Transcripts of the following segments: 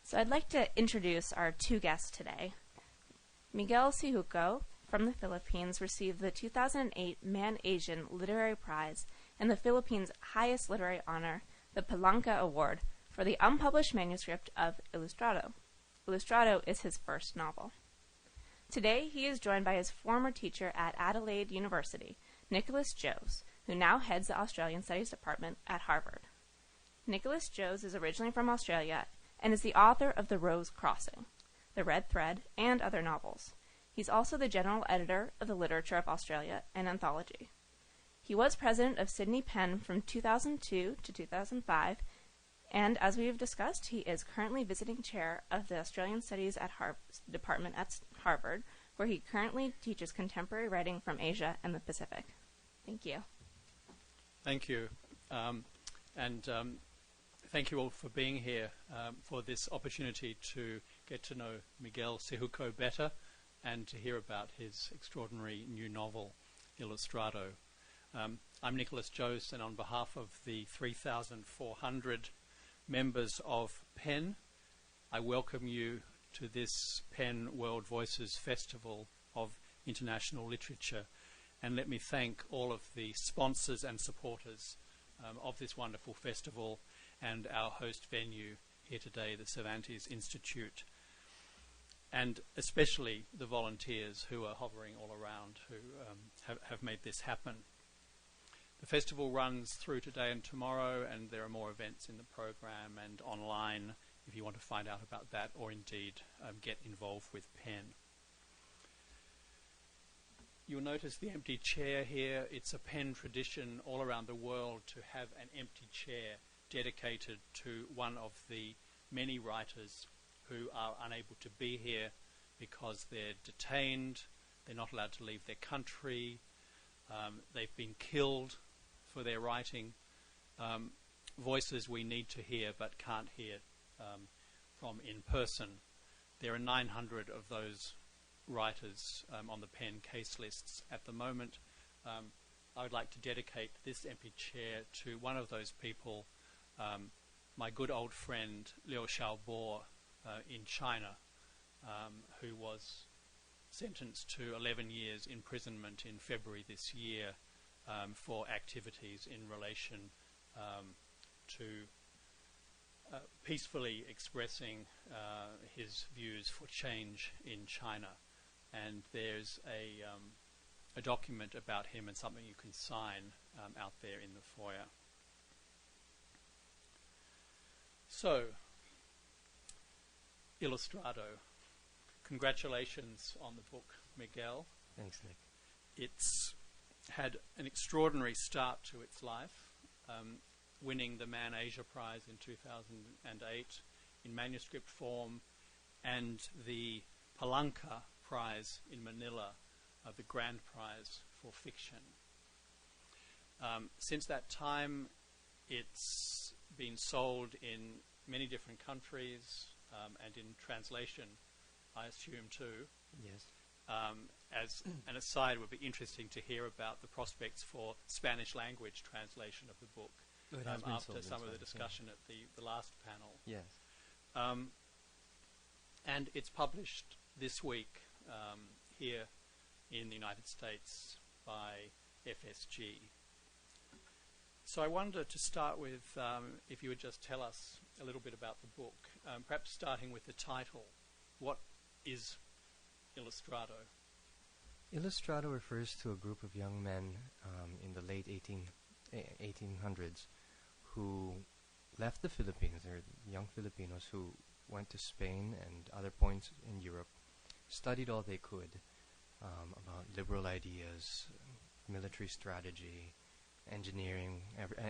So I'd like to introduce our two guests today. Miguel Syjuco from the Philippines received the 2008 Man-Asian Literary Prize and the Philippines' highest literary honor, the Palanca Award, for the unpublished manuscript of Ilustrado. Illustrado is his first novel. Today, he is joined by his former teacher at Adelaide University, Nicholas Joes, who now heads the Australian Studies Department at Harvard. Nicholas Joes is originally from Australia and is the author of The Rose Crossing, The Red Thread, and other novels. He's also the general editor of the Literature of Australia, an anthology. He was president of Sydney Pen from 2002 to 2005, and as we have discussed, he is currently visiting chair of the Australian Studies Department at Harvard, where he currently teaches contemporary writing from Asia and the Pacific. Thank you. Thank you. Thank you all for being here for this opportunity to get to know Miguel Syjuco better and to hear about his extraordinary new novel, Illustrado. I'm Nicholas Joes, and on behalf of the 3,400 members of PEN, I welcome you to this PEN World Voices Festival of International Literature. And let me thank all of the sponsors and supporters of this wonderful festival and our host venue here today, the Cervantes Institute, and especially the volunteers who are hovering all around who have made this happen. The festival runs through today and tomorrow, and there are more events in the program and online if you want to find out about that or indeed get involved with PEN. You'll notice the empty chair here. It's a PEN tradition all around the world to have an empty chair dedicated to one of the many writers who are unable to be here because they're detained, they're not allowed to leave their country, they've been killed for their writing, voices we need to hear but can't hear from in person. There are 900 of those writers on the PEN case lists at the moment. I would like to dedicate this empty chair to one of those people, my good old friend Liu Xiaobo in China, who was sentenced to 11 years imprisonment in February this year for activities in relation to peacefully expressing his views for change in China. And there's a document about him and something you can sign out there in the foyer. So, Illustrado. Congratulations on the book, Miguel. Thanks, Nick. It's had an extraordinary start to its life, winning the Man Asia Prize in 2008 in manuscript form and the Palanca Prize in Manila, the grand prize for fiction. Since that time, it's been sold in many different countries and in translation, I assume, too. Yes. As an aside, it would be interesting to hear about the prospects for Spanish language translation of the book after some of the discussion at the last panel. Yes. And it's published this week here in the United States by FSG. So I wonder to start with, if you would just tell us a little bit about the book, perhaps starting with the title. What is Illustrado? Illustrado refers to a group of young men in the late 1800s who left the Philippines. They're young Filipinos who went to Spain and other points in Europe, studied all they could about liberal ideas, military strategy, engineering,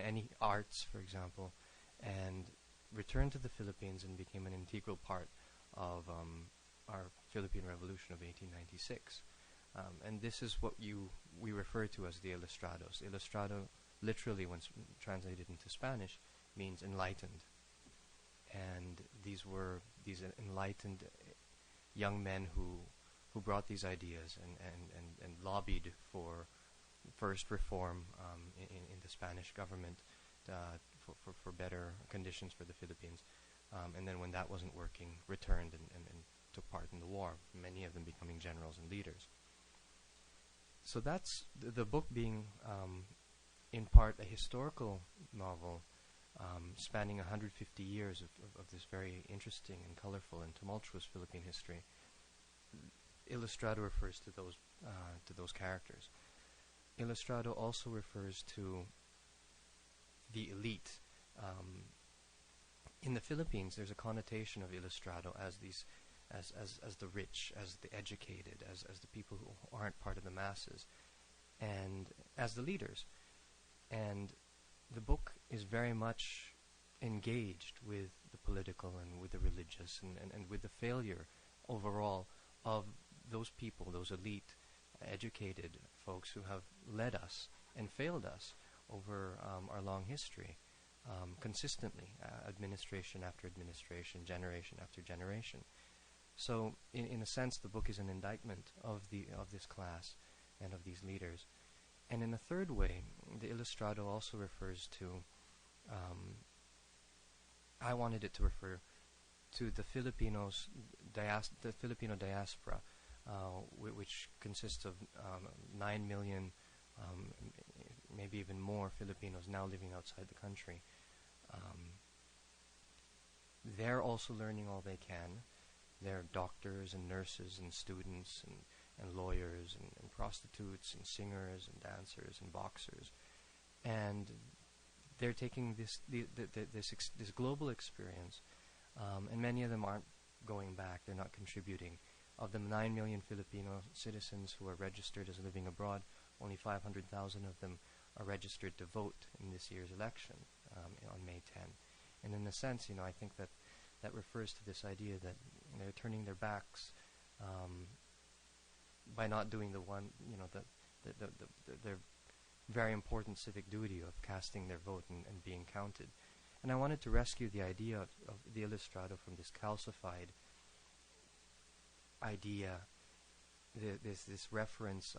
any arts, for example, and returned to the Philippines and became an integral part of our Philippine Revolution of 1896. And this is what we refer to as the Ilustrados. Ilustrado, literally, when translated into Spanish, means enlightened. And these were these enlightened young men who brought these ideas and lobbied for first reform in the Spanish government for better conditions for the Philippines. and then when that wasn't working, returned and took part in the war, many of them becoming generals and leaders. So that's the book being in part a historical novel spanning 150 years of this very interesting and colorful and tumultuous Philippine history. Illustrado refers to those characters. Illustrado also refers to the elite. In the Philippines, there's a connotation of Illustrado as the rich, as the educated, as the people who aren't part of the masses, and as the leaders. And the book is very much engaged with the political and with the religious and with the failure overall of those people, those elite, educated folks who have led us and failed us over our long history, consistently, administration after administration, generation after generation. So, in a sense, the book is an indictment of this class and of these leaders. And in a third way, the Illustrado also refers to, I wanted it to refer to the Filipinos, the Filipino diaspora, which consists of 9 million, maybe even more Filipinos now living outside the country. They're also learning all they can. They're doctors and nurses and students and lawyers and prostitutes and singers and dancers and boxers, and they're taking this global experience, and many of them aren't going back. They're not contributing. Of the 9 million Filipino citizens who are registered as living abroad, only 500,000 of them are registered to vote in this year's election on May 10. And in a sense, I think that refers to this idea that they're turning their backs by not doing their very important civic duty of casting their vote and being counted. And I wanted to rescue the idea of the Illustrado from this calcified idea, this reference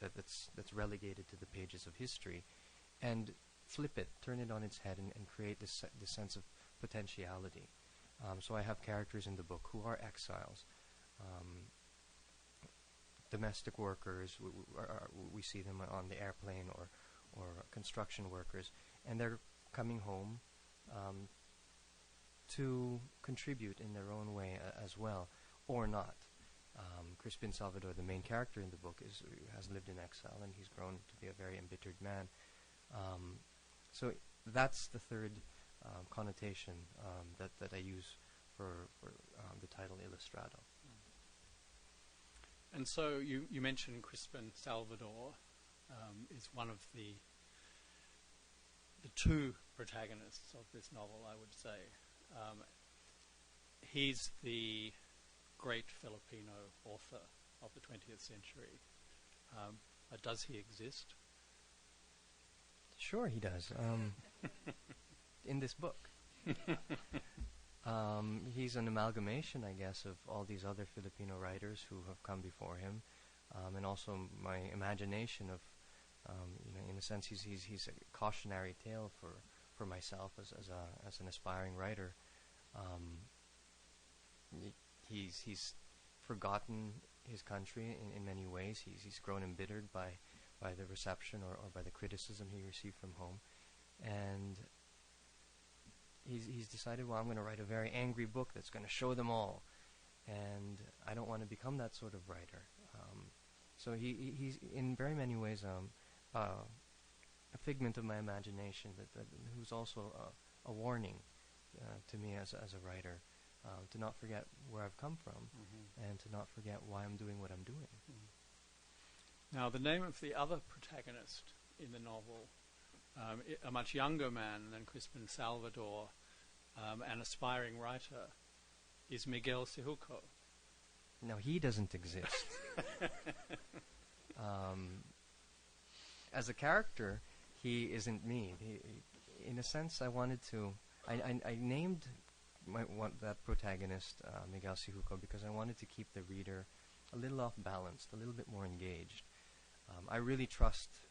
that's relegated to the pages of history, and flip it, turn it on its head, and create this sense of potentiality. So I have characters in the book who are exiles, domestic workers. We see them on the airplane, or construction workers, and they're coming home to contribute in their own way as well, or not. Crispin Salvador, the main character in the book, has lived in exile, and he's grown to be a very embittered man. So that's the third connotation that I use for the title Illustrado. And so you mentioned Crispin Salvador is one of the two protagonists of this novel, I would say. He's the great Filipino author of the 20th century. Does he exist? Sure he does. In this book. He's an amalgamation, I guess, of all these other Filipino writers who have come before him, and also my imagination of, in a sense, he's a cautionary tale for myself as an aspiring writer. He's forgotten his country in many ways. He's grown embittered by the reception or by the criticism he received from home, and he's decided, well, I'm going to write a very angry book that's going to show them all, and I don't want to become that sort of writer. So he's in very many ways a figment of my imagination, that who's also a warning to me as a writer, to not forget where I've come from, and to not forget why I'm doing what I'm doing. Now, the name of the other protagonist in the novel, a much younger man than Crispin Salvador, an aspiring writer, is Miguel Syjuco. Now, he doesn't exist. As a character, he isn't me. In a sense, I wanted to... I named that protagonist Miguel Syjuco because I wanted to keep the reader a little off-balanced, a little bit more engaged. I really trust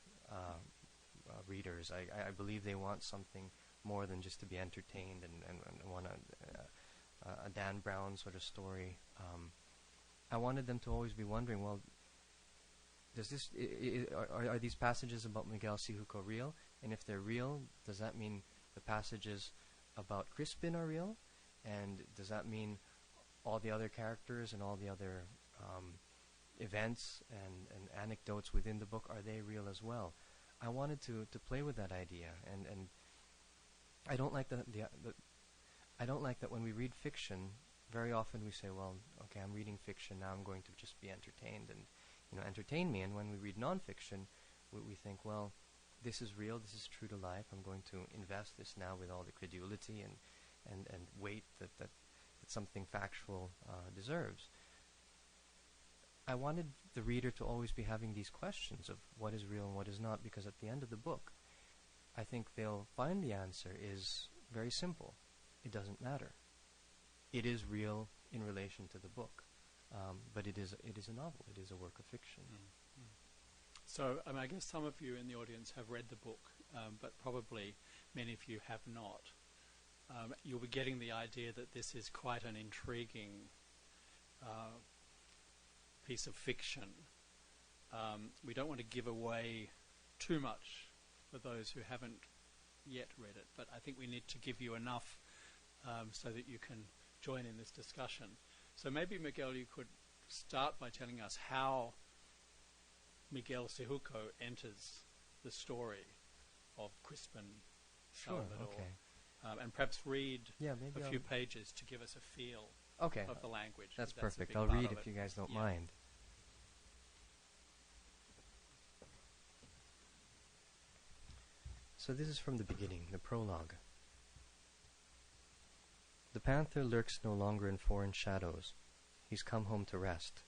readers. I believe they want something more than just to be entertained and want a Dan Brown sort of story. I wanted them to always be wondering, well, does this are these passages about Miguel Syjuco real? And if they're real, does that mean the passages about Crispin are real? And does that mean all the other characters and all the other events and anecdotes within the book, are they real as well? I wanted to play with that idea, and I don't like I don't like that when we read fiction. Very often we say, well, okay, I'm reading fiction, now I'm going to just be entertained and entertain me. And when we read nonfiction, we think, well, this is real, this is true to life, I'm going to invest this now with all the credulity and weight that something factual deserves. I wanted the reader to always be having these questions of what is real and what is not, because at the end of the book, I think they'll find the answer is very simple. It doesn't matter. It is real in relation to the book, but it is a novel. It is a work of fiction. So I guess some of you in the audience have read the book, but probably many of you have not. You'll be getting the idea that this is quite an intriguing piece of fiction. We don't want to give away too much for those who haven't yet read it, but I think we need to give you enough so that you can join in this discussion. So maybe, Miguel, you could start by telling us how Miguel Syjuco enters the story of Crispin Salvador. Okay. And perhaps read maybe a few pages to give us a feel of the language. That's a perfect. big I'll part read of if it. you guys don't mind. So this is from the beginning, the prologue. The panther lurks no longer in foreign shadows. He's come home to rest.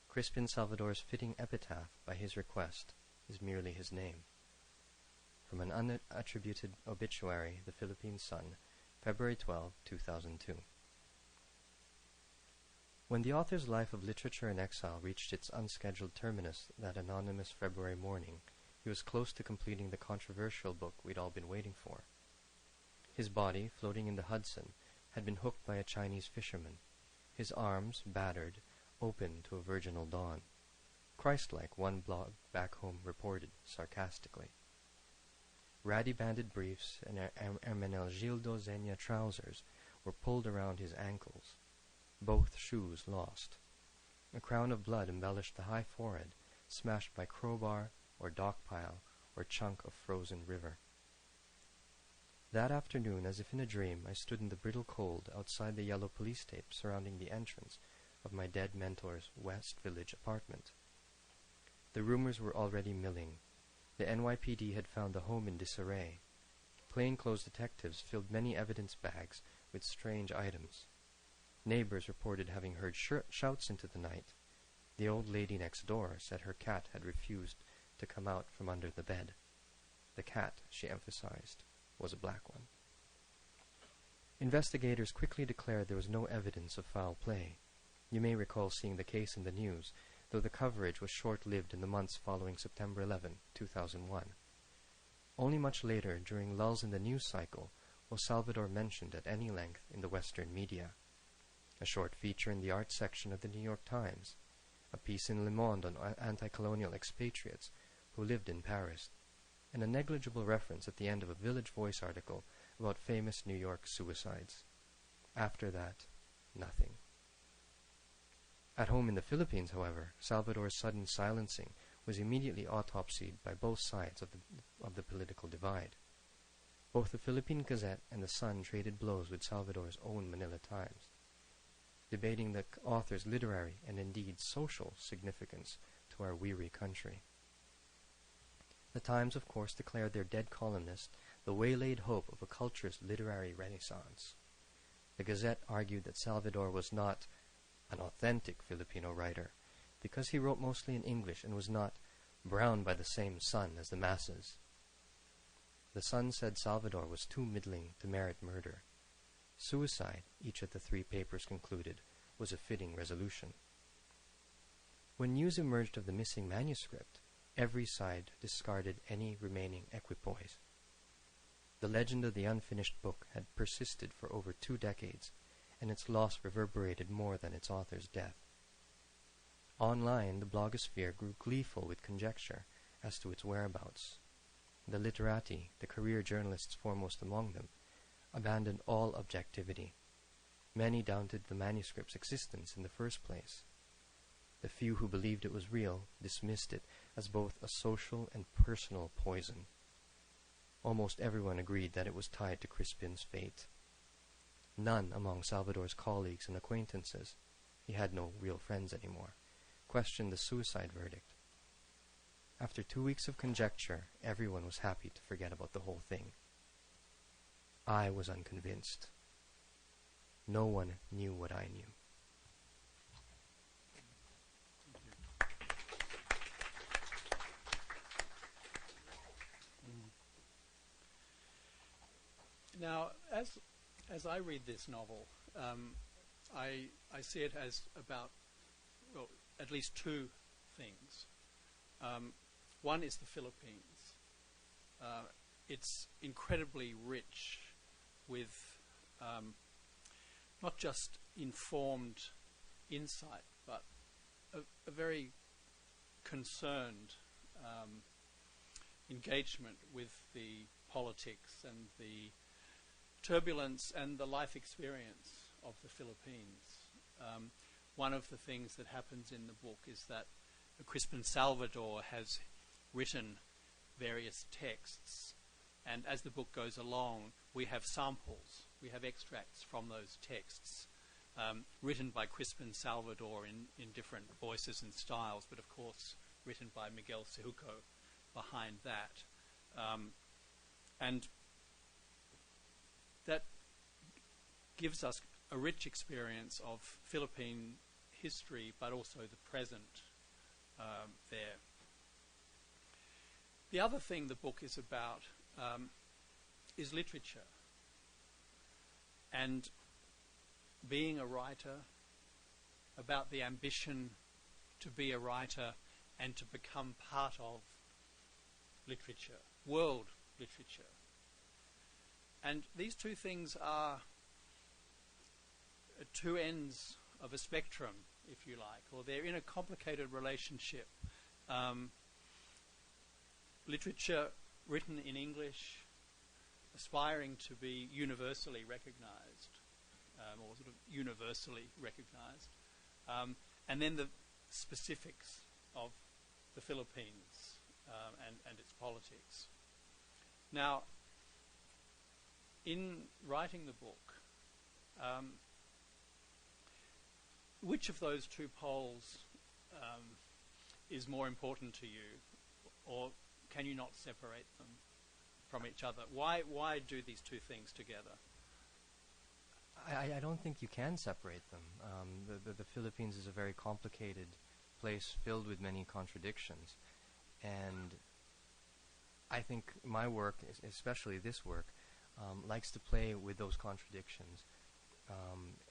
Crispin Salvador's fitting epitaph, by his request, is merely his name. From an unattributed obituary, the Philippine Sun, February 12, 2002. When the author's life of literature in exile reached its unscheduled terminus that anonymous February morning, he was close to completing the controversial book we'd all been waiting for. His body, floating in the Hudson, had been hooked by a Chinese fisherman, his arms, battered, open to a virginal dawn. Christ-like, one blog back home reported sarcastically. Ratty banded briefs and Hermenegildo Zegna trousers were pulled around his ankles, both shoes lost. A crown of blood embellished the high forehead, smashed by crowbar or dock pile or chunk of frozen river. That afternoon, as if in a dream, I stood in the brittle cold outside the yellow police tape surrounding the entrance of my dead mentor's West Village apartment. The rumors were already milling. The NYPD had found the home in disarray. Plainclothes detectives filled many evidence bags with strange items. Neighbors reported having heard shouts into the night. The old lady next door said her cat had refused to come out from under the bed. The cat, she emphasized, was a black one. Investigators quickly declared there was no evidence of foul play. You may recall seeing the case in the news, though the coverage was short-lived in the months following September 11, 2001. Only much later, during lulls in the news cycle, was Salvador mentioned at any length in the Western media. A short feature in the arts section of the New York Times, a piece in Le Monde on anti-colonial expatriates who lived in Paris, and a negligible reference at the end of a Village Voice article about famous New York suicides. After that, nothing. At home in the Philippines, however, Salvador's sudden silencing was immediately autopsied by both sides of the political divide. Both the Philippine Gazette and the Sun traded blows with Salvador's own Manila Times, debating the author's literary and indeed social significance to our weary country. The Times, of course, declared their dead columnist the waylaid hope of a culture's literary renaissance. The Gazette argued that Salvador was not an authentic Filipino writer because he wrote mostly in English and was not browned by the same sun as the masses. The Sun said Salvador was too middling to merit murder. Suicide, each of the three papers concluded, was a fitting resolution. When news emerged of the missing manuscript, every side discarded any remaining equipoise. The legend of the unfinished book had persisted for over 2 decades, and its loss reverberated more than its author's death. Online, the blogosphere grew gleeful with conjecture as to its whereabouts. The literati, the career journalists foremost among them, abandoned all objectivity. Many doubted the manuscript's existence in the first place. The few who believed it was real dismissed it as both a social and personal poison. Almost everyone agreed that it was tied to Crispin's fate. None among Salvador's colleagues and acquaintances, he had no real friends anymore, questioned the suicide verdict. After 2 weeks of conjecture, everyone was happy to forget about the whole thing. I was unconvinced. No one knew what I knew. Now, as I read this novel, I see it as about, well, at least 2 things. One is the Philippines. It's incredibly rich with not just informed insight, but a very concerned engagement with the politics and the turbulence and the life experience of the Philippines. One of the things that happens in the book is that Crispin Salvador has written various texts, and as the book goes along, we have samples, we have extracts from those texts written by Crispin Salvador in different voices and styles, but of course written by Miguel Syjuco behind that. And that gives us a rich experience of Philippine history, but also the present there. The other thing the book is about is literature. And being a writer, about the ambition to be a writer and to become part of literature, world literature. And these 2 things are 2 ends of a spectrum, if you like, or they're in a complicated relationship. Literature written in English, aspiring to be universally recognized, or sort of universally recognized, and then the specifics of the Philippines and its politics. Now, in writing the book, which of those 2 poles is more important to you, or can you not separate them from each other? Why do these 2 things together? I don't think you can separate them. The Philippines is a very complicated place filled with many contradictions. And I think my work, especially this work, likes to play with those contradictions.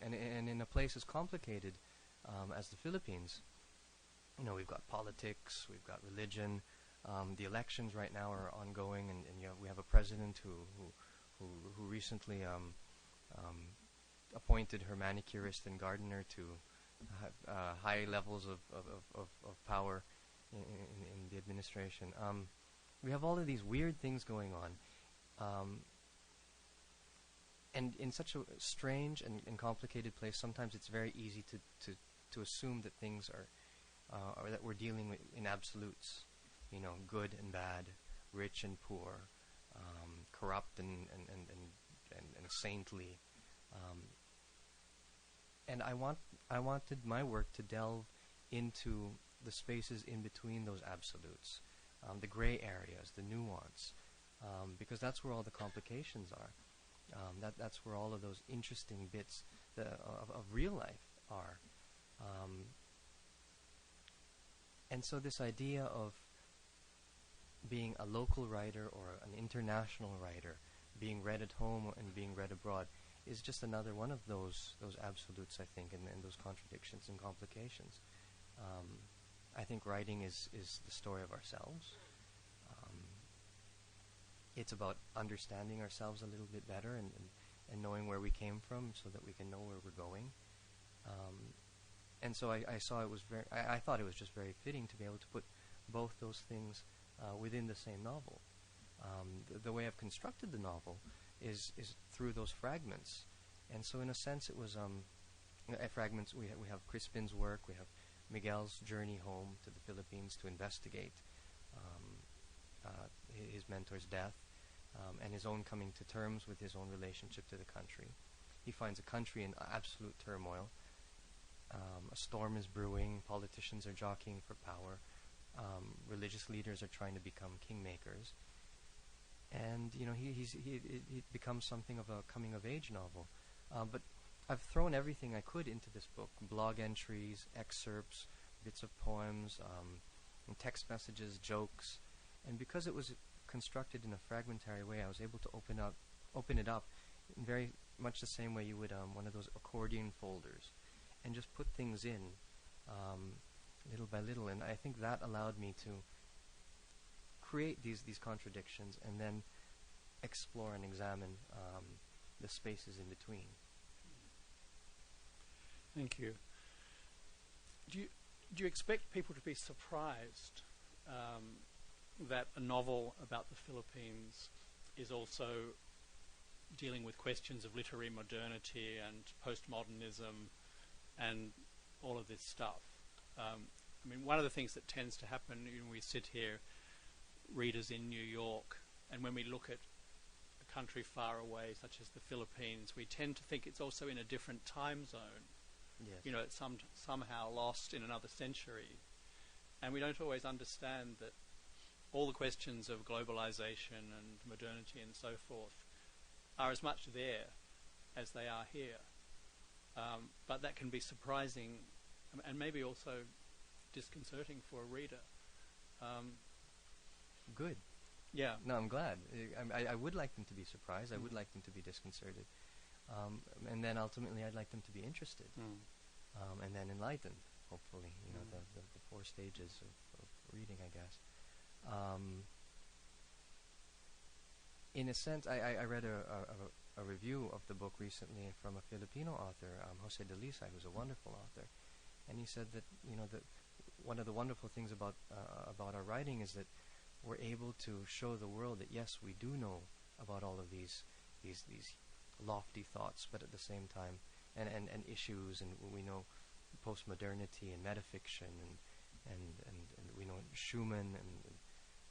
And in a place as complicated as the Philippines, you know, we've got politics, we've got religion. The elections right now are ongoing, and we have a president who recently appointed her manicurist and gardener to high levels of power in the administration. We have all of these weird things going on. And in such a strange and complicated place, sometimes it's very easy to assume that things are or that we're dealing with in absolutes. You know, good and bad, rich and poor, corrupt and saintly. And I wanted my work to delve into the spaces in between those absolutes, the gray areas, the nuance, because that's where all the complications are. That's where all of those interesting bits of real life are. And so this idea of being a local writer or an international writer, being read at home and being read abroad, is just another one of those absolutes, I think, and those contradictions and complications. I think writing is the story of ourselves. it's about understanding ourselves a little bit better and knowing where we came from so that we can know where we're going. And so I saw it was I thought it was just very fitting to be able to put both those things within the same novel. The way I've constructed the novel is through those fragments. And so in a sense it was fragments. We have Crispin's work, we have Miguel's journey home to the Philippines to investigate his mentor's death, and his own coming to terms with his own relationship to the country. He finds a country in absolute turmoil. A storm is brewing, politicians are jockeying for power, religious leaders are trying to become kingmakers. And it becomes something of a coming-of-age novel. But I've thrown everything I could into this book: blog entries, excerpts, bits of poems, text messages, jokes. And because it was constructed in a fragmentary way, I was able to open it up in very much the same way you would one of those accordion folders, and just put things in little by little. And I think that allowed me to create these contradictions and then explore and examine the spaces in between. Thank you. Do you expect people to be surprised that a novel about the Philippines is also dealing with questions of literary modernity and postmodernism and all of this stuff? I mean, one of the things that tends to happen when we sit here, readers in New York, and when we look at a country far away, such as the Philippines, we tend to think it's also in a different time zone. Yes. You know, it's somehow lost in another century. And we don't always understand that all the questions of globalization and modernity and so forth are as much there as they are here. But that can be surprising and maybe also disconcerting for a reader. Good. Yeah. No, I'm glad. I would like them to be surprised. I would like them to be disconcerted. And then ultimately I'd like them to be interested. And then enlightened, hopefully. You know, the four stages of reading, I guess. In a sense, I read a review of the book recently from a Filipino author, Jose de Lisay, who's a wonderful author, and he said that that one of the wonderful things about our writing is that we're able to show the world that yes, we do know about all of these lofty thoughts, but at the same time, and issues, and we know postmodernity and metafiction, and we know Schumann,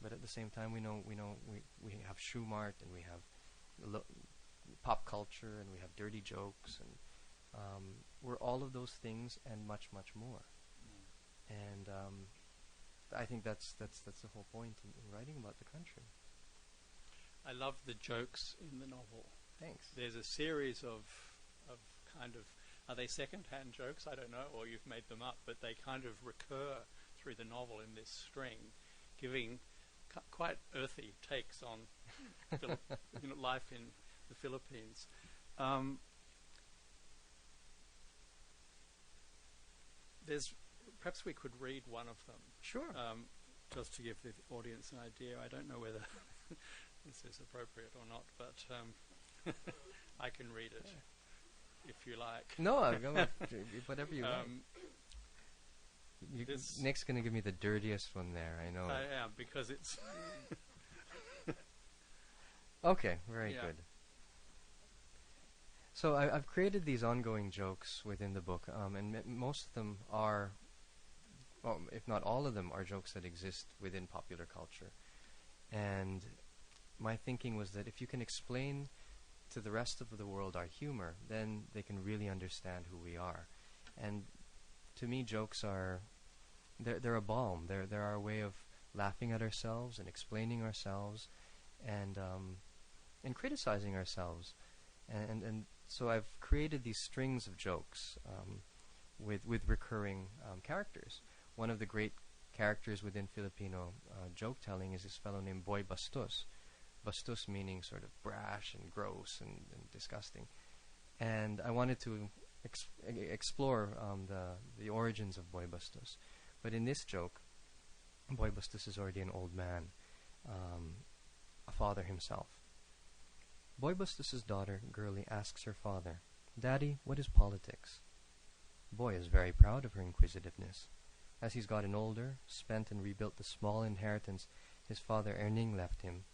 but at the same time we have Schumart, and we have pop culture, and we have dirty jokes, and we're all of those things and much more. And I think that's the whole point in writing about the country. I love the jokes in the novel. Thanks. There's a series of kind of, are they second-hand jokes? I don't know, or you've made them up, but they kind of recur through the novel in this string, giving quite earthy takes on life in the Philippines. Perhaps we could read one of them. Sure. Just to give the audience an idea. I don't know whether this is appropriate or not, but I can read it if you like. No, I'll go with whatever you like. Nick's going to give me the dirtiest one there, I know. I am, because it's... Okay, very good. So I've created these ongoing jokes within the book, and most of them are, well, if not all of them, are jokes that exist within popular culture. And my thinking was that if you can explain to the rest of the world our humor, then they can really understand who we are. And to me, jokes are, they're a balm. They're our way of laughing at ourselves and explaining ourselves, and criticizing ourselves. And so I've created these strings of jokes with recurring characters. One of the great characters within Filipino joke-telling is this fellow named Boy Bastos. Bastos meaning sort of brash and gross and disgusting. And I wanted to explore the origins of Boy Bastos. But in this joke, Boy Bastos is already an old man. a father himself. Boy Bustus's daughter, Girlie, asks her father, "Daddy, what is politics?" Boy is very proud of her inquisitiveness. As he's gotten older, spent and rebuilt the small inheritance his father Erning left him,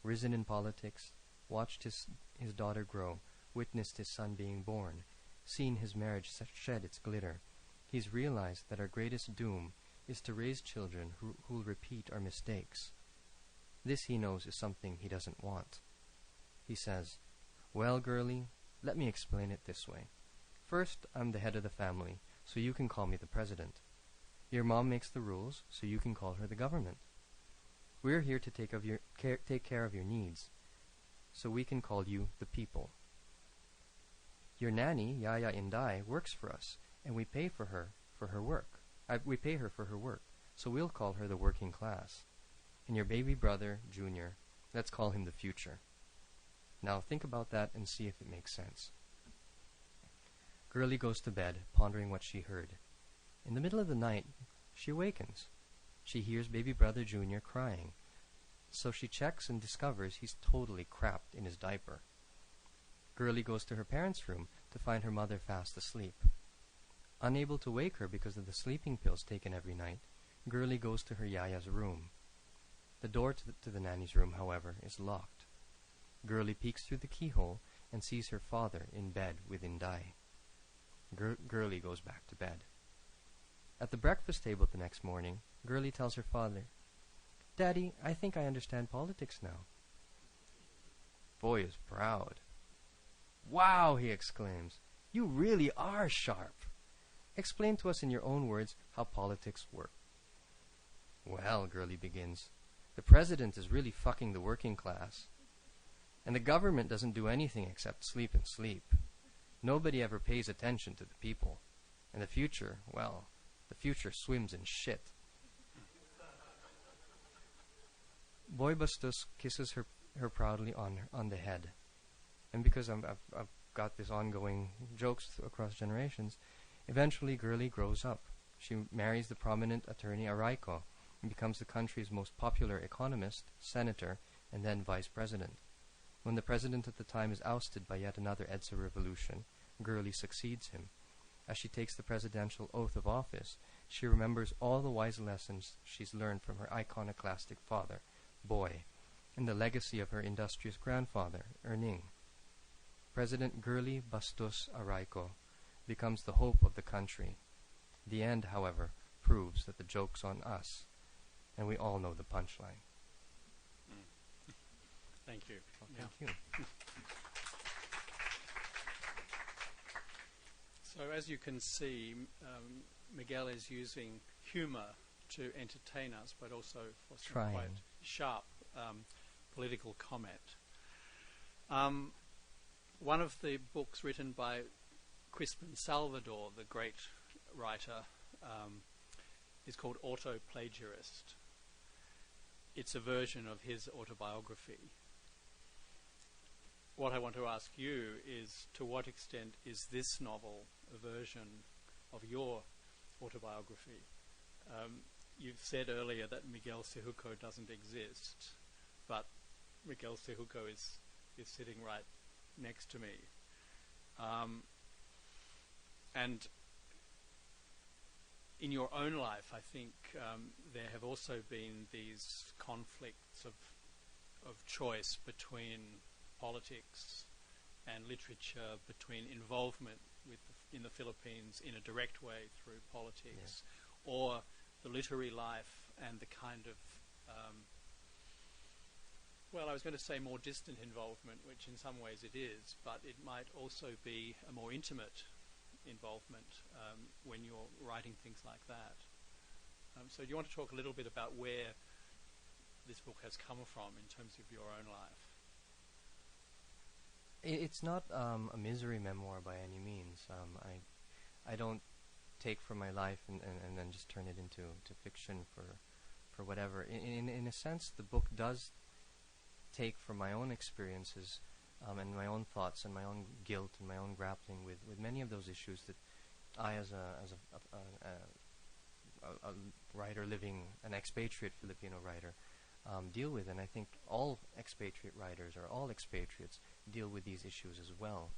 risen in politics, watched his daughter grow, witnessed his son being born, seen his marriage shed its glitter, he's realized that our greatest doom is to raise children who'll repeat our mistakes. This, he knows, is something he doesn't want. He says, "Well, Girlie, let me explain it this way. First, I'm the head of the family, so you can call me the president. Your mom makes the rules, so you can call her the government. We're here to take care of your needs, so we can call you the people. Your nanny, Yaya Inday, works for us, and we pay her for her work, so we'll call her the working class. And your baby brother, Junior, let's call him the future. Now think about that and see if it makes sense." Girlie goes to bed, pondering what she heard. In the middle of the night, she awakens. She hears baby brother Junior crying, so she checks and discovers he's totally crapped in his diaper. Girlie goes to her parents' room to find her mother fast asleep. Unable to wake her because of the sleeping pills taken every night, Girlie goes to her Yaya's room. The door to the nanny's room, however, is locked. Girlie peeks through the keyhole and sees her father in bed with Inday. Girlie goes back to bed. At the breakfast table the next morning, Girlie tells her father, "Daddy, I think I understand politics now." Boy is proud. "Wow," he exclaims, "you really are sharp. Explain to us in your own words how politics work." "Well," Girlie begins, "the president is really fucking the working class. And the government doesn't do anything except sleep and sleep. Nobody ever pays attention to the people. And the future, well, the future swims in shit." Boy Bustus kisses her proudly on the head. And because I've got this ongoing jokes across generations, eventually Girlie grows up. She marries the prominent attorney Araiko and becomes the country's most popular economist, senator, and then vice president. When the president at the time is ousted by yet another EDSA revolution, Girlie succeeds him. As she takes the presidential oath of office, she remembers all the wise lessons she's learned from her iconoclastic father, Boy, and the legacy of her industrious grandfather, Erning. President Girlie Bustus Araiko becomes the hope of the country. The end, however, proves that the joke's on us, and we all know the punchline. Thank you. Well, thank you. So as you can see, Miguel is using humour to entertain us, but also for some quite sharp political comment. One of the books written by Crispin Salvador, the great writer, is called Autoplagiarist. It's a version of his autobiography. What I want to ask you is, to what extent is this novel a version of your autobiography? You've said earlier that Miguel Syjuco doesn't exist, but Miguel Syjuco is sitting right next to me. And in your own life, I think there have also been these conflicts of choice between politics and literature, between involvement in the Philippines in a direct way through politics, or the literary life and the kind of, well, I was going to say more distant involvement, which in some ways it is, but it might also be a more intimate involvement when you're writing things like that. So do you want to talk a little bit about where this book has come from in terms of your own life? It's not a misery memoir by any means. I don't take from my life and then just turn it into fiction for whatever. In a sense, the book does take from my own experiences and my own thoughts and my own guilt and my own grappling with many of those issues that I, as a writer living, an expatriate Filipino writer, deal with. And I think all expatriate writers or all expatriates deal with these issues as well.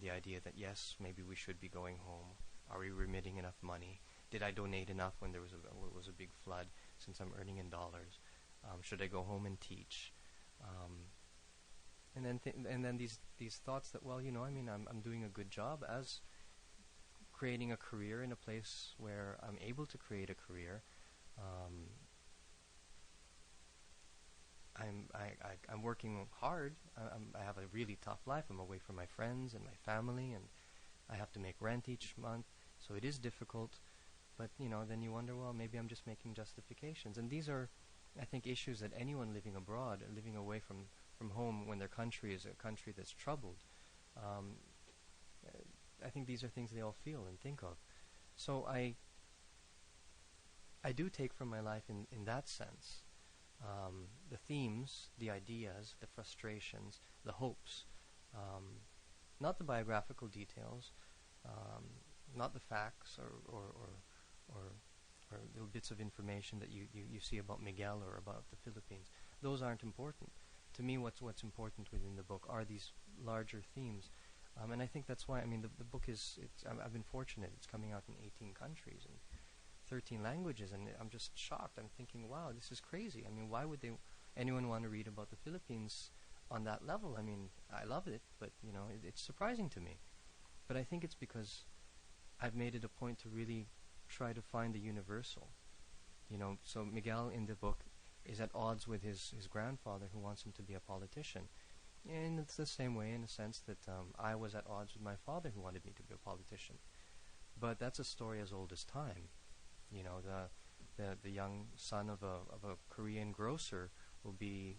The idea that, yes, maybe we should be going home. Are we remitting enough money? Did I donate enough when there was a big flood, since I'm earning in dollars? Should I go home and teach? And then these thoughts that, well, I'm doing a good job as creating a career in a place where I'm able to create a career. I'm working hard. I have a really tough life. I'm away from my friends and my family, and I have to make rent each month. So it is difficult. But then you wonder, well, maybe I'm just making justifications. And these are, I think, issues that anyone living abroad, living away from home when their country is a country that's troubled, I think these are things they all feel and think of. So I do take from my life in that sense the themes, the ideas, the frustrations, the hopes, not the biographical details, not the facts or little bits of information that you see about Miguel or about the Philippines. Those aren't important. To me, what's important within the book are these larger themes. And I think that's why, the book I've been fortunate. It's coming out in 18 countries and 13 languages, and I'm just shocked. I'm thinking, wow, this is crazy. Why would anyone want to read about the Philippines on that level? I love it, but, it's surprising to me. But I think it's because I've made it a point to really try to find the universal. So Miguel in the book is at odds with his grandfather, who wants him to be a politician. And it's the same way, in a sense, that I was at odds with my father, who wanted me to be a politician. But that's a story as old as time. The young son of a Korean grocer will be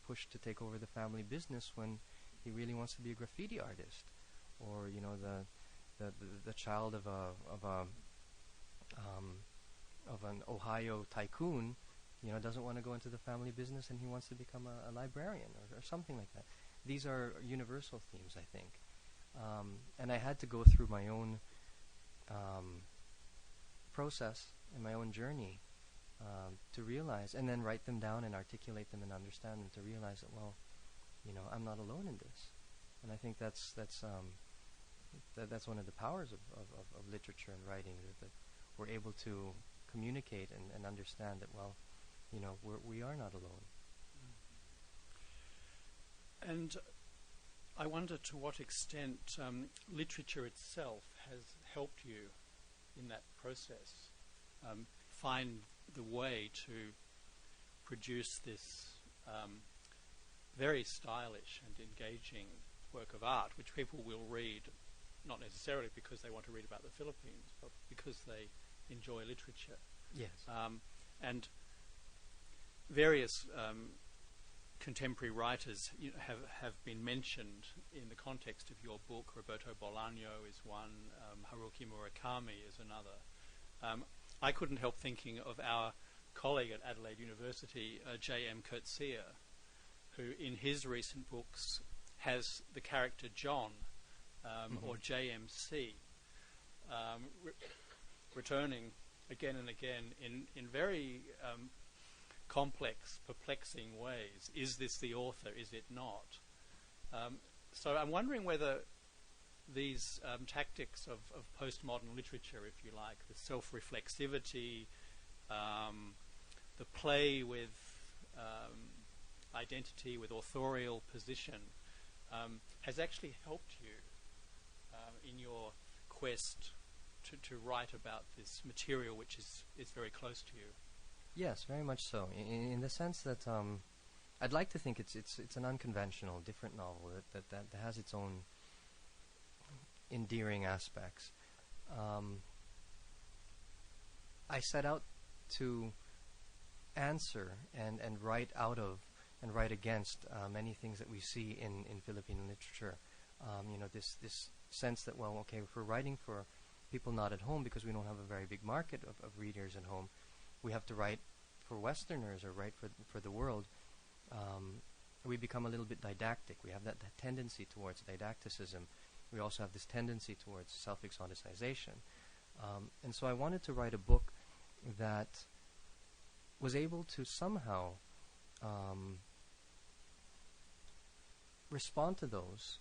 pushed to take over the family business when he really wants to be a graffiti artist. Or the child of an Ohio tycoon, doesn't want to go into the family business, and he wants to become a librarian or something like that. These are universal themes, I think. And I had to go through my own process and my own journey to realize, and then write them down and articulate them and understand them, to realize that, well, I'm not alone in this. And I think that's one of the powers of literature and writing, that we're able to communicate and understand that, well, we are not alone. And I wonder to what extent literature itself has helped you in that process, find the way to produce this very stylish and engaging work of art, which people will read, not necessarily because they want to read about the Philippines, but because they enjoy literature. Yes. And various contemporary writers have been mentioned in the context of your book. Roberto Bolaño is one, Haruki Murakami is another. I couldn't help thinking of our colleague at Adelaide University, J.M. Coetzee, who in his recent books has the character John, or JMC, returning again and again in very complex, perplexing ways. Is this the author? Is it not? So I'm wondering whether these tactics of postmodern literature, if you like, the self-reflexivity, the play with identity, with authorial position, has actually helped you in your quest to write about this material, which is very close to you. Yes, very much so. In the sense that I'd like to think it's an unconventional, different novel that has its own endearing aspects. I set out to answer and write out of and write against many things that we see in Philippine literature. This sense that, well, okay, if we're writing for people not at home, because we don't have a very big market of readers at home, we have to write for Westerners or write for the world. We become a little bit didactic. We have that tendency towards didacticism. We also have this tendency towards self-exoticization. And so I wanted to write a book that was able to somehow respond to those,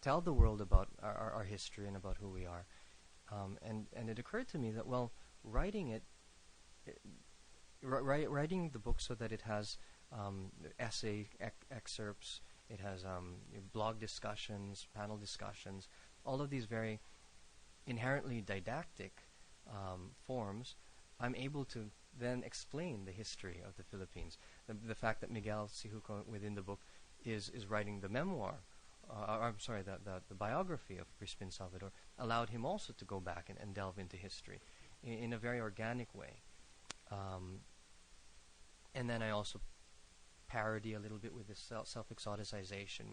tell the world about our history and about who we are. And it occurred to me that, well, writing writing the book so that it has essay excerpts, it has blog discussions, panel discussions, all of these very inherently didactic forms, I'm able to then explain the history of the Philippines. The fact that Miguel Syjuco within the book is writing the memoir, the biography of Crispin Salvador, allowed him also to go back and delve into history in a very organic way. And then I also parody a little bit with this self-exoticization,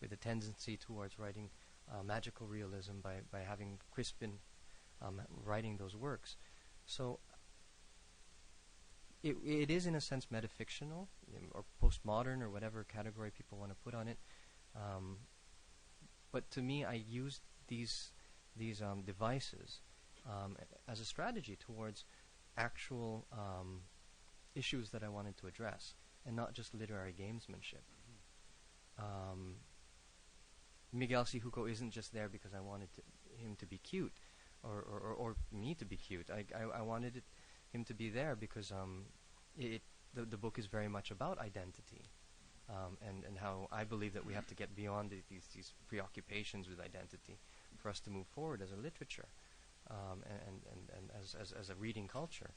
with a tendency towards writing magical realism by having Crispin writing those works. So it is in a sense metafictional, or postmodern, or whatever category people want to put on it. But to me, I used these devices as a strategy towards actual issues that I wanted to address, and not just literary gamesmanship. Miguel Syjuco isn't just there because I wanted him to be cute, or me to be cute. I wanted him to be there because the book is very much about identity, and how I believe that we have to get beyond these preoccupations with identity for us to move forward as a literature, and as a reading culture.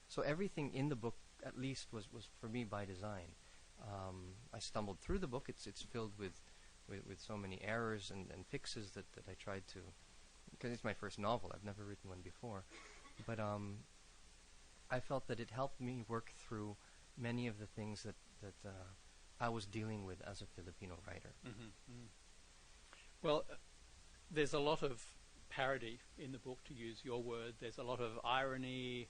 So everything in the book, at least, was for me by design. I stumbled through the book. It's filled with so many errors and fixes that I tried to, because it's my first novel. I've never written one before. But I felt that it helped me work through many of the things that I was dealing with as a Filipino writer. Well, there's a lot of parody in the book, to use your word. There's a lot of irony.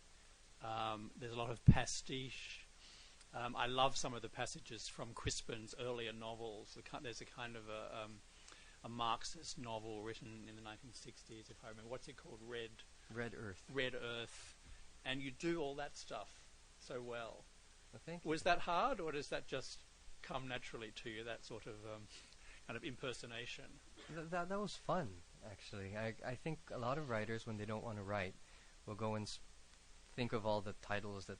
There's a lot of pastiche. I love some of the passages from Crispin's earlier novels. There's a kind of a Marxist novel written in the 1960s, if I remember. What's it called? Red Earth. Red Earth. And you do all that stuff so well. Well, thank you. Was that hard, or does that just come naturally to you, that sort of kind of impersonation? That was fun, actually. I think a lot of writers, when they don't want to write, will go and think of all the titles that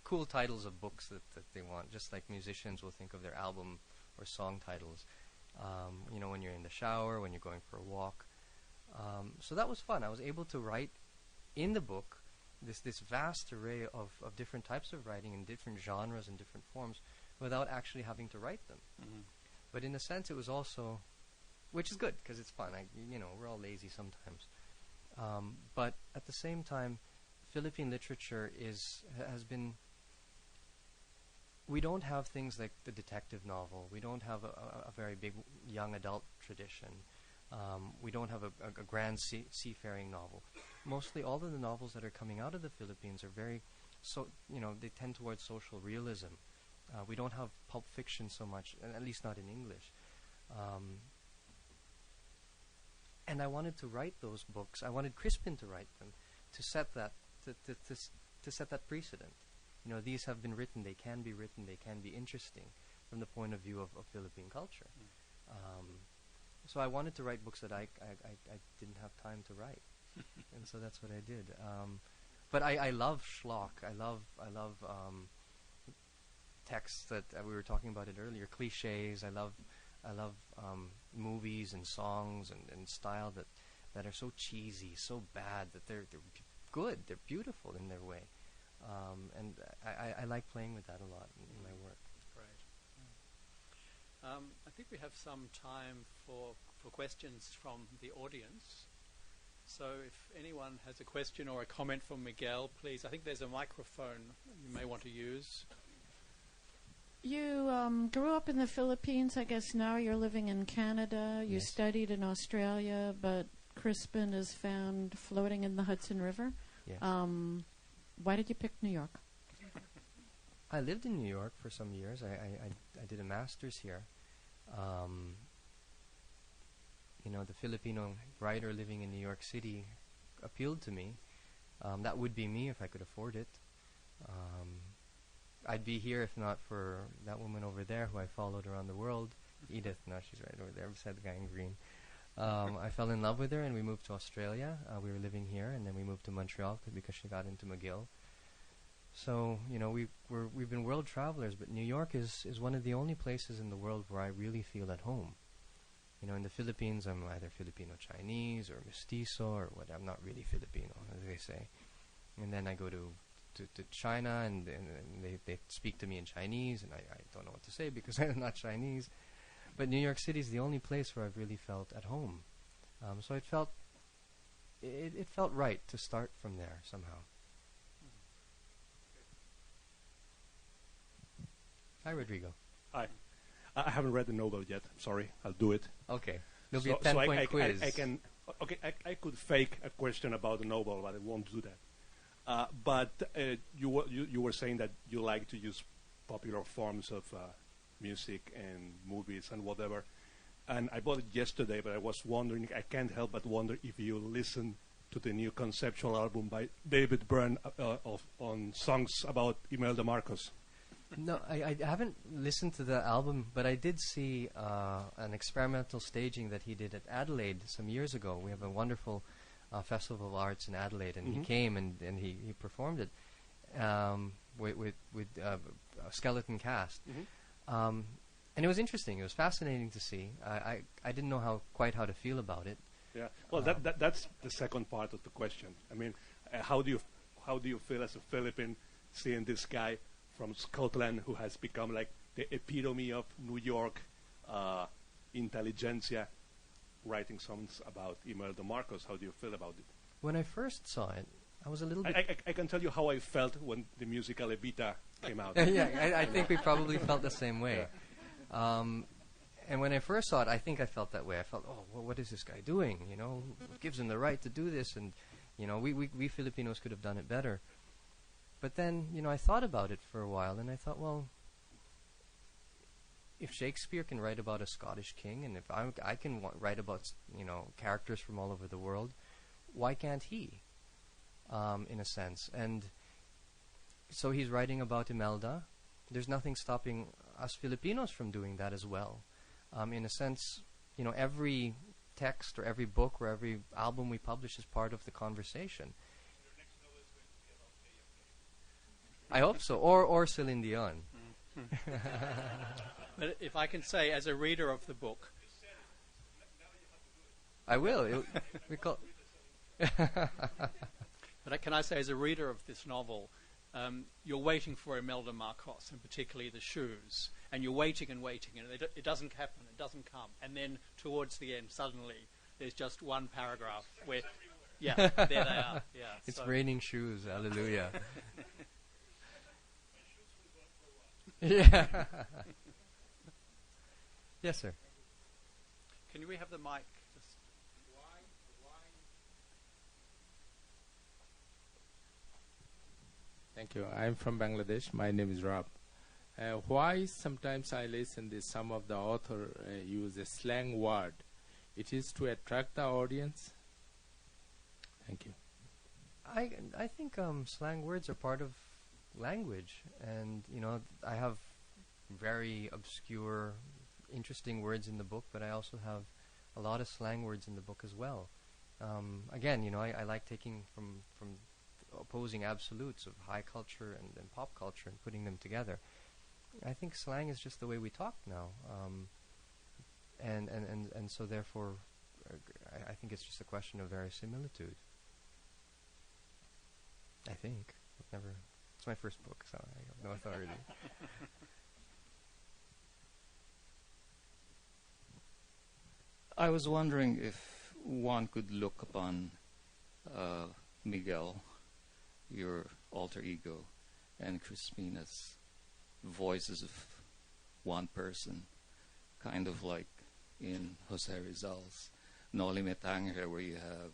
cool titles of books that they want, just like musicians will think of their album or song titles, when you're in the shower, when you're going for a walk. So that was fun. I was able to write in the book this vast array of different types of writing in different genres and different forms without actually having to write them. But in a sense, it was also, which is good because it's fun. We're all lazy sometimes. But at the same time, Philippine literature has been. We don't have things like the detective novel. We don't have a very big young adult tradition. We don't have a grand seafaring novel. Mostly all of the novels that are coming out of the Philippines are very, they tend towards social realism. We don't have pulp fiction so much, at least not in English. And I wanted to write those books. I wanted Crispin to write them to set that to set that precedent. These have been written. They can be written. They can be interesting from the point of view of Philippine culture. So I wanted to write books that I didn't have time to write, and so that's what I did. But I love schlock. I love texts that we were talking about it earlier. Cliches. I love movies and songs and style that are so cheesy, so bad that they're good. They're beautiful in their way, and I like playing with that a lot in my work. Great. I think we have some time for questions from the audience. So if anyone has a question or a comment for Miguel, please. I think there's a microphone you may want to use. You grew up in the Philippines. I guess now you're living in Canada. You Yes. studied in Australia, but Crispin is found floating in the Hudson River. Yes. Why did you pick New York? I lived in New York for some years. I did a master's here. The Filipino writer living in New York City appealed to me. That would be me if I could afford it. I'd be here if not for that woman over there who I followed around the world, Edith. Now she's right over there beside the guy in green. I fell in love with her, and we moved to Australia. We were living here, and then we moved to Montreal because she got into McGill. So, we've been world travelers, but New York is one of the only places in the world where I really feel at home. In the Philippines, I'm either Filipino-Chinese or mestizo or what. I'm not really Filipino, as they say. And then I go to China, and they speak to me in Chinese, and I don't know what to say because I'm not Chinese. But New York City is the only place where I've really felt at home. So it felt right to start from there somehow. Hi, Rodrigo. Hi. I haven't read the novel yet. Sorry, I'll do it. Okay. There'll be a 10-point quiz. I could fake a question about the novel, but I won't do that. But you were saying that you like to use popular forms of music and movies and whatever. And I bought it yesterday, but I was wondering, I can't help but wonder if you listen to the new conceptual album by David Byrne on songs about Imelda Marcos. No, I haven't listened to the album, but I did see an experimental staging that he did at Adelaide some years ago. We have a wonderful Festival of Arts in Adelaide, and he came and he performed it with a skeleton cast. And it was interesting. It was fascinating to see. I didn't know quite how to feel about it. Yeah. Well, that's the second part of the question. I mean, how do you feel as a Philippine seeing this guy from Scotland who has become like the epitome of New York intelligentsia, writing songs about Imelda Marcos? How do you feel about it? When I first saw it, I was a little bit... I can tell you how I felt when the musical Evita came out. Yeah, I think we probably felt the same way. Yeah. And when I first saw it, I think I felt that way. I felt, what is this guy doing? What gives him the right to do this? And, we Filipinos could have done it better. But then, I thought about it for a while, and I thought, well, if Shakespeare can write about a Scottish king, and if I can write about, characters from all over the world, why can't he, in a sense? And so he's writing about Imelda. There's nothing stopping us Filipinos from doing that as well. In a sense, every text or every book or every album we publish is part of the conversation. I hope so. Or Celine Dion. But if I can say, as a reader of the book... I will. But can I say, as a reader of this novel, you're waiting for Imelda Marcos, and particularly the shoes, and you're waiting and waiting, and it doesn't happen, it doesn't come. And then towards the end, suddenly, there's just one paragraph where... Yeah, there they are. Yeah, it's raining shoes, hallelujah. Yeah. Yes, sir. Can we have the mic? Thank you. I'm from Bangladesh. My name is Rob. Why sometimes I listen to some of the author use a slang word? It is to attract the audience. Thank you. I think slang words are part of language, and I have very obscure, interesting words in the book, but I also have a lot of slang words in the book as well. Again, I like taking from opposing absolutes of high culture and pop culture and putting them together. I think slang is just the way we talk now, and so therefore, I think it's just a question of verisimilitude. I think. It's my first book, so I have no authority. I was wondering if one could look upon Miguel, your alter ego, and Crispin as voices of one person, kind of like in Jose Rizal's Noli Me Tangere, where you have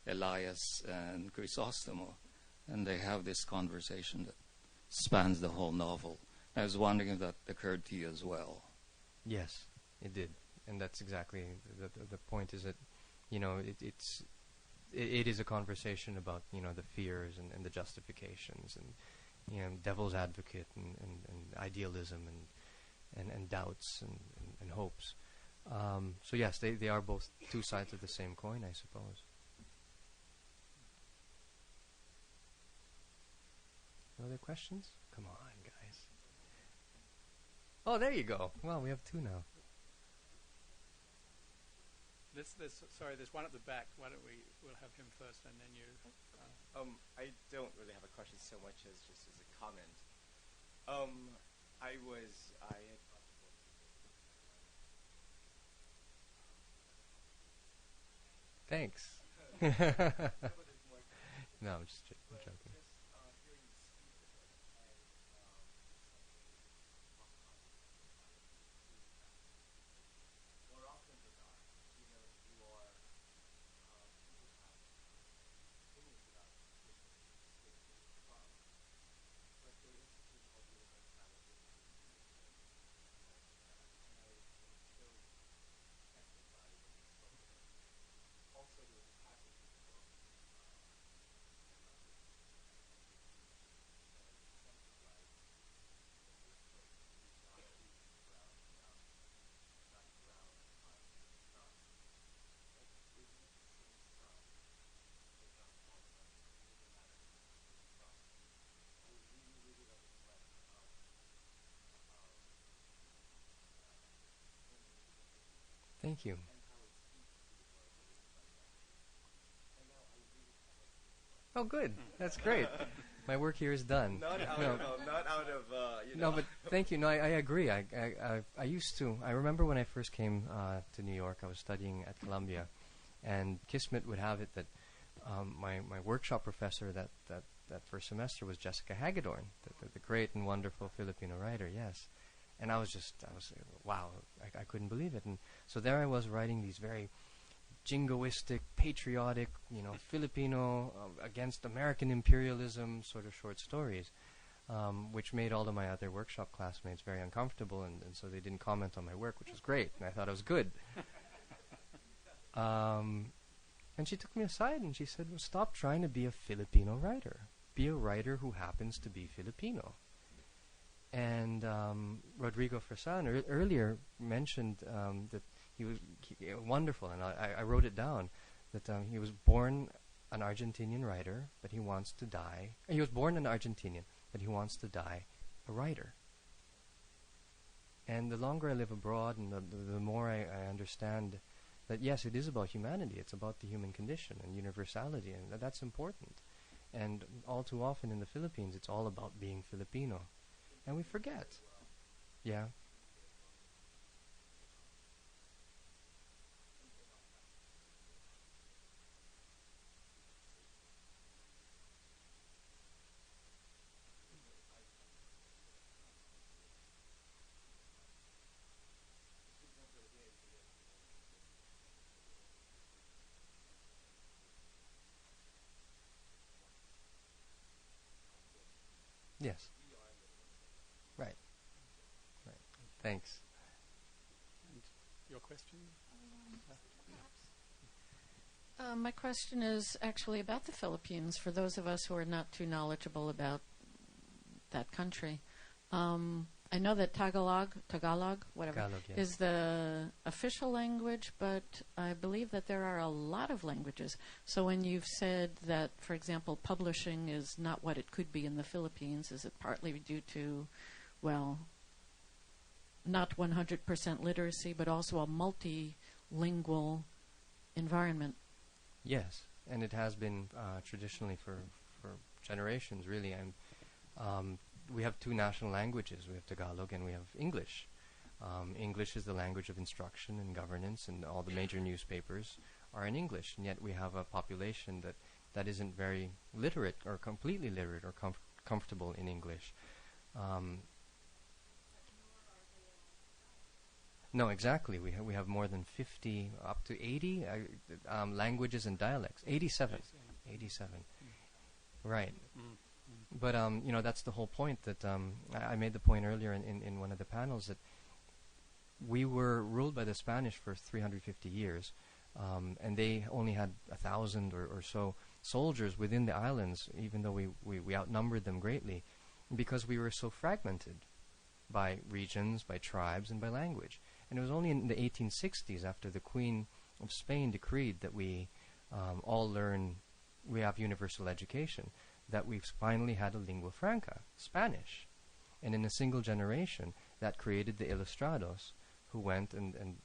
Elias and Crisostomo, and they have this conversation that spans the whole novel. I was wondering if that occurred to you as well. Yes, it did. And that's exactly the point, is that, it is a conversation about, the fears and the justifications and, devil's advocate and idealism and doubts and hopes. So yes, they are both two sides of the same coin, I suppose. No other questions? Come on, guys. Oh, there you go. Well, we have two now. There's one at the back. Why don't we'll have him first and then you. I don't really have a question so much as just as a comment. I had Thanks. No, I'm just joking. Thank you. Oh, good. That's great. My work here is done. not out No. of not out of No, but thank you. No, I agree. I used to. I remember when I first came to New York, I was studying at Columbia, and Kismet would have it that my workshop professor that first semester was Jessica Hagedorn, the great and wonderful Filipino writer. Yes, and I was wow, I couldn't believe it. And so there I was writing these very jingoistic, patriotic, Filipino against American imperialism sort of short stories, which made all of my other workshop classmates very uncomfortable, and so they didn't comment on my work, which was great, and I thought it was good. And she took me aside and she said, well, stop trying to be a Filipino writer. Be a writer who happens to be Filipino. And Rodrigo Fresan earlier mentioned that he was wonderful, and I wrote it down, that he was born an Argentinian writer, but he wants to die. He was born an Argentinian, but he wants to die a writer. And the longer I live abroad, and the more I understand that, yes, it is about humanity. It's about the human condition and universality, and that's important. And all too often in the Philippines, it's all about being Filipino. And we forget. Yeah. Yes. Right. Right. Thanks. And your question? My question is actually about the Philippines, for those of us who are not too knowledgeable about that country. I know that Tagalog, whatever, Tagalog, yes. is the official language, but I believe that there are a lot of languages. So when you've said that, for example, publishing is not what it could be in the Philippines, is it partly due to, well, not 100% literacy, but also a multilingual environment? Yes, and it has been traditionally for generations, really. And we have two national languages. We have Tagalog and we have English. English is the language of instruction and governance, and all the major newspapers are in English. And yet we have a population that isn't very literate or completely literate or comfortable in English. No, exactly. We have more than 50, up to 80 languages and dialects. 87. 87. Right. But, that's the whole point that I made the point earlier in one of the panels, that we were ruled by the Spanish for 350 years. and they only had 1,000 or so soldiers within the islands, even though we outnumbered them greatly, because we were so fragmented by regions, by tribes, and by language. And it was only in the 1860s, after the Queen of Spain decreed that we all learn, we have universal education, that we finally had a lingua franca, Spanish. And in a single generation, that created the Ilustrados, who went and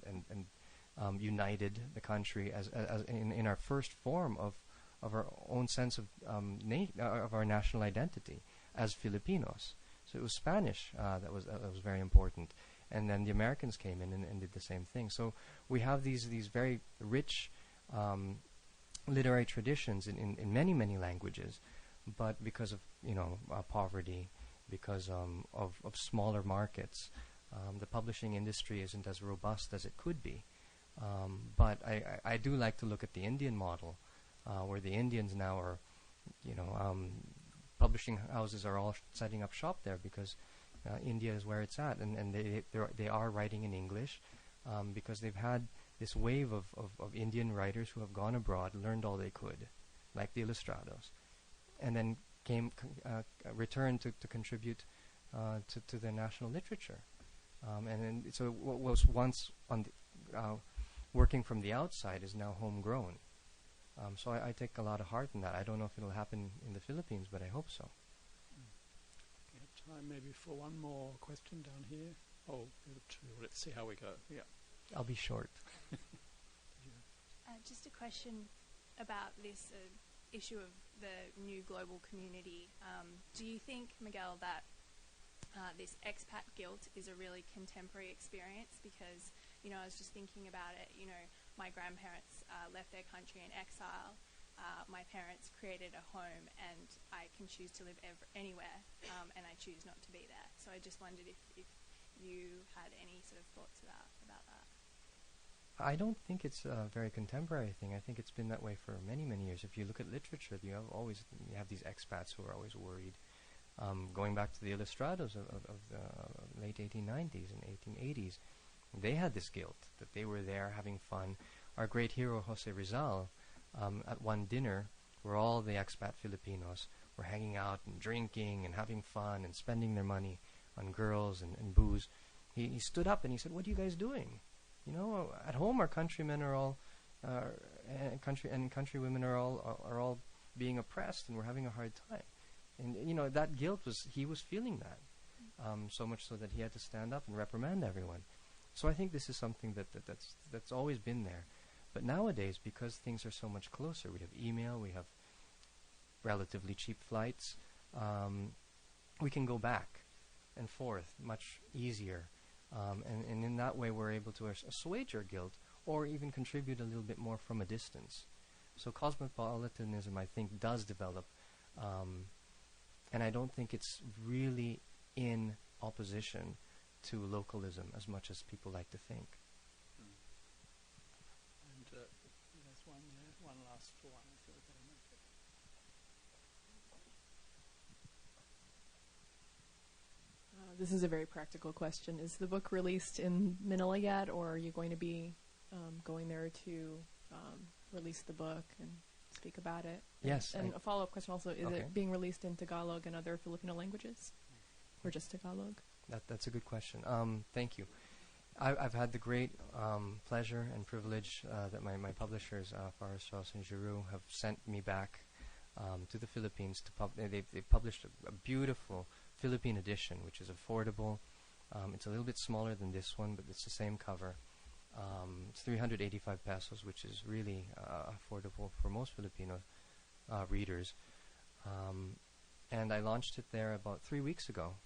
united the country as in our first form of our own sense of of our national identity as Filipinos. So it was Spanish that was very important, and then the Americans came in and did the same thing. So we have these very rich literary traditions in many languages, but because of poverty, because of smaller markets, the publishing industry isn't as robust as it could be. But I do like to look at the Indian model, where the Indians now are, publishing houses are all setting up shop there because India is where it's at, and they are writing in English because they've had this wave of Indian writers who have gone abroad, learned all they could, like the Illustrados, and then returned to contribute to their national literature. And then, so what was once on working from the outside is now homegrown. So I take a lot of heart in that. I don't know if it'll happen in the Philippines, but I hope so. We have time maybe for one more question down here. Oh, we have two. Let's see how we go. Yeah. I'll be short. Just a question about this issue of the new global community. Do you think, Miguel, that this expat guilt is a really contemporary experience? Because, I was just thinking about it, my grandparents left their country in exile. My parents created a home, and I can choose to live anywhere, and I choose not to be there. So I just wondered if you had any sort of thoughts about that. I don't think it's a very contemporary thing. I think it's been that way for many years. If you look at literature, you have these expats who are always worried. Going back to the Illustrados of the late 1890s and 1880s, they had this guilt that they were there having fun. Our great hero Jose Rizal, at one dinner where all the expat Filipinos were hanging out and drinking and having fun and spending their money on girls and booze, he stood up and he said, "What are you guys doing? At home our countrymen are all countrywomen are all being oppressed, and we're having a hard time." And that guilt he was feeling that, so much so that he had to stand up and reprimand everyone. So I think this is something that's always been there. But nowadays, because things are so much closer, we have email, we have relatively cheap flights, we can go back and forth much easier. And in that way, we're able to assuage our guilt or even contribute a little bit more from a distance. So cosmopolitanism, I think, does develop. And I don't think it's really in opposition to localism as much as people like to think. And there's one there, one last one. This is a very practical question. Is the book released in Manila yet, or are you going to be going there to release the book and speak about it? Yes. And a follow-up question also, is it being released in Tagalog and other Filipino languages, or just Tagalog? That's a good question. Thank you. I've had the great pleasure and privilege that my publishers, Forest Ross and Giroux, have sent me back to the Philippines to they've published a beautiful Philippine edition, which is affordable. It's a little bit smaller than this one, but it's the same cover. It's 385 pesos, which is really affordable for most Filipino readers. And I launched it there about 3 weeks ago.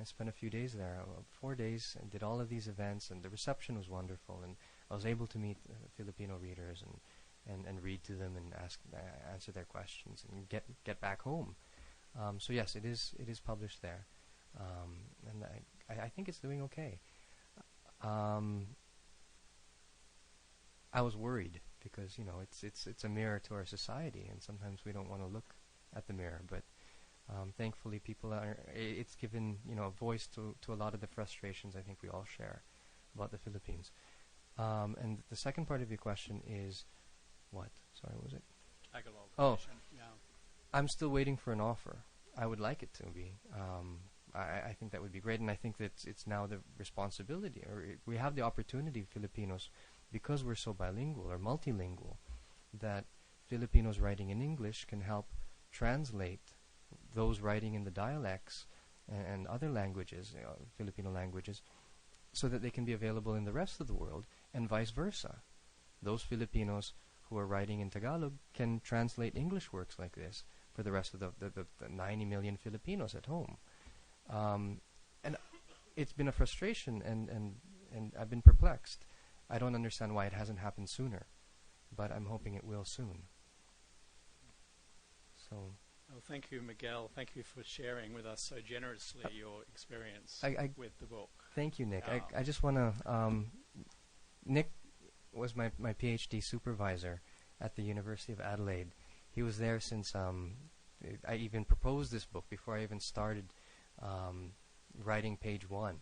I spent a few days there, 4 days, and did all of these events, and the reception was wonderful. And I was able to meet Filipino readers and read to them and answer their questions and get back home. So yes, it is published there, and I think it's doing okay. I was worried because it's a mirror to our society, and sometimes we don't want to look at the mirror, but thankfully people it's given a voice to a lot of the frustrations I think we all share about the Philippines. And the second part of your question is what? Sorry, what was it? Tagalog. Oh. Edition, yeah. I'm still waiting for an offer. I would like it to be. I think that would be great, and I think that it's now the responsibility, or we have the opportunity, Filipinos, because we're so bilingual or multilingual, that Filipinos writing in English can help translate those writing in the dialects and other languages, Filipino languages, so that they can be available in the rest of the world, and vice versa. Those Filipinos who are writing in Tagalog can translate English works like this for the rest of the 90 million Filipinos at home. And it's been a frustration, and I've been perplexed. I don't understand why it hasn't happened sooner, but I'm hoping it will soon. So, well, thank you, Miguel. Thank you for sharing with us so generously your experience with the book. Thank you, Nick. I just want to... Nick was my PhD supervisor at the University of Adelaide. He was there since I even proposed this book, before I even started writing page one.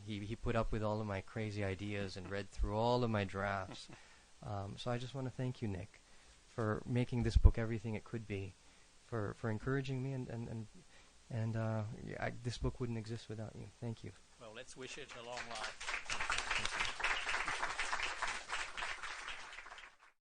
He put up with all of my crazy ideas and read through all of my drafts. So I just want to thank you, Nick, for making this book everything it could be, for encouraging me, and this book wouldn't exist without you. Thank you. Well, let's wish it a long life.